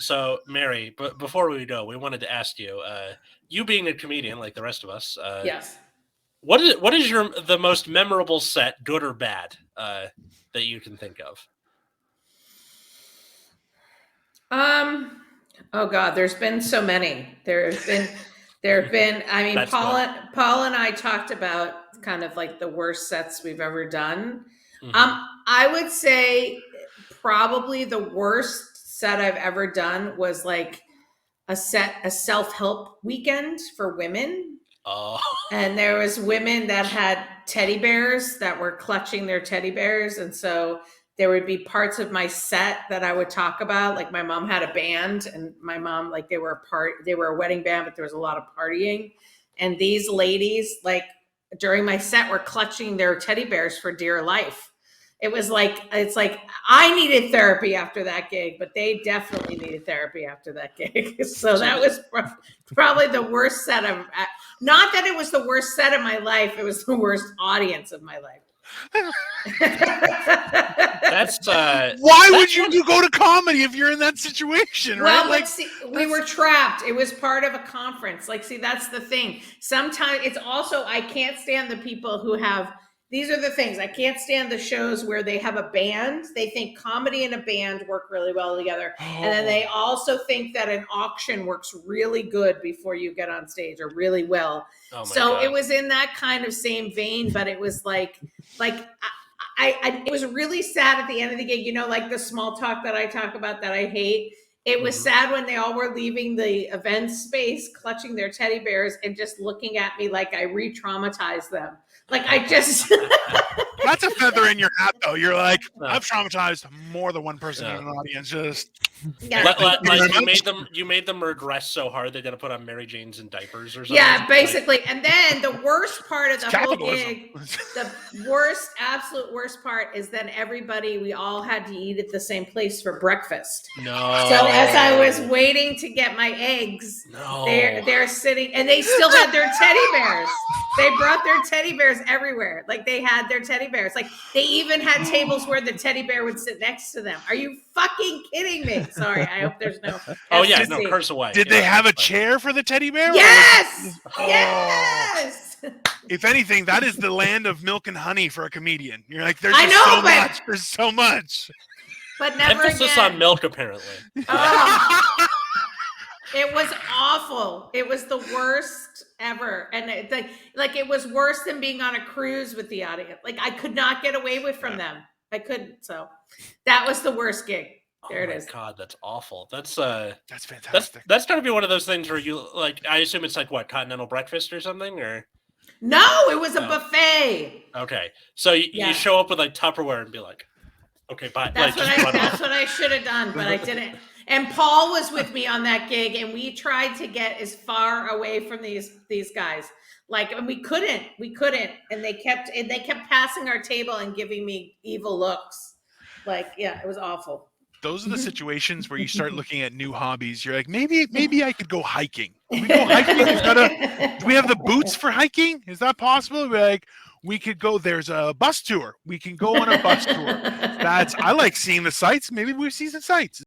So, Mary, but before we go, we wanted to ask you, you being a comedian like the rest of us, Yes. what is the most memorable set, good or bad, that you can think of? Oh God, there's been so many. There have been. I mean, That's good. Paul and I talked about kind of like the worst sets we've ever done. Mhm. I would say probably the worst set I've ever done was like a self-help weekend for women. Oh, And there was women that had teddy bears that were clutching their teddy bears, and so there would be parts of my set that I would talk about. Like my mom had a band, and my mom, like, they were a wedding band, but there was a lot of partying, and these ladies, like, during my set, were clutching their teddy bears for dear life. It's like I needed therapy after that gig, but they definitely needed therapy after that gig. So that was probably the worst set of. Not that it was the worst set of my life; it was the worst audience of my life. that's Why would you go to comedy if you're in that situation, well, right? like, see, we were trapped. It was part of a conference. Like, see, that's the thing. Sometimes it's also, I can't stand the people who have, these are the things. I can't stand the shows where they have a band. They think comedy and a band work really well together. And then they also think that an auction works really good before you get on stage, or really well. Oh my So God. it was in that kind of same vein, but it was like it was really sad at the end of the gig, like the small talk that I talk about that I hate. It was sad when they all were leaving the event space, clutching their teddy bears and just looking at me like I re-traumatized them. Like, I just That's a feather in your hat, though. You're like, I've traumatized more than one person in an audience. Just you made them regress so hard they got to put on Mary Janes and diapers or something. Yeah, basically. And then the worst part of the whole capitalism. gig, the absolute worst part is then we all had to eat at the same place for breakfast. No. So as I was waiting to get my eggs, they're sitting, and they still had their teddy bears. They brought their teddy bears everywhere. Like, they had their teddy bears. Like, they even had tables where the teddy bear would sit next to them. Are you fucking kidding me? Sorry, I hope there's no. Oh yeah, no, curse away. Did they have a chair for the teddy bear? Yes! Yes! If anything, that is the land of milk and honey for a comedian. You're like, there's much. There's so much. But never emphasis again. on milk, apparently. It was awful. It was the worst ever. And it was worse than being on a cruise with the audience. Like, I could not get away from them. I couldn't. So that was the worst gig. There it is. God, that's awful. That's fantastic. That's gotta be one of those things where you, like, I assume it's like what, continental breakfast or something, or? No, it was a buffet. Okay, so you show up with like Tupperware and be like, okay, bye. That's what I should have done, but I didn't. And Paul was with me on that gig, and we tried to get as far away from these guys. Like, and we couldn't, and they kept passing our table and giving me evil looks. Like, yeah, it was awful. Those are the situations where you start looking at new hobbies. You're like, maybe I could go hiking. Can we go hiking? Do we have the boots for hiking? Is that possible? We're like, we could go. There's a bus tour. We can go on a bus tour. I like seeing the sights. Maybe we see the sights.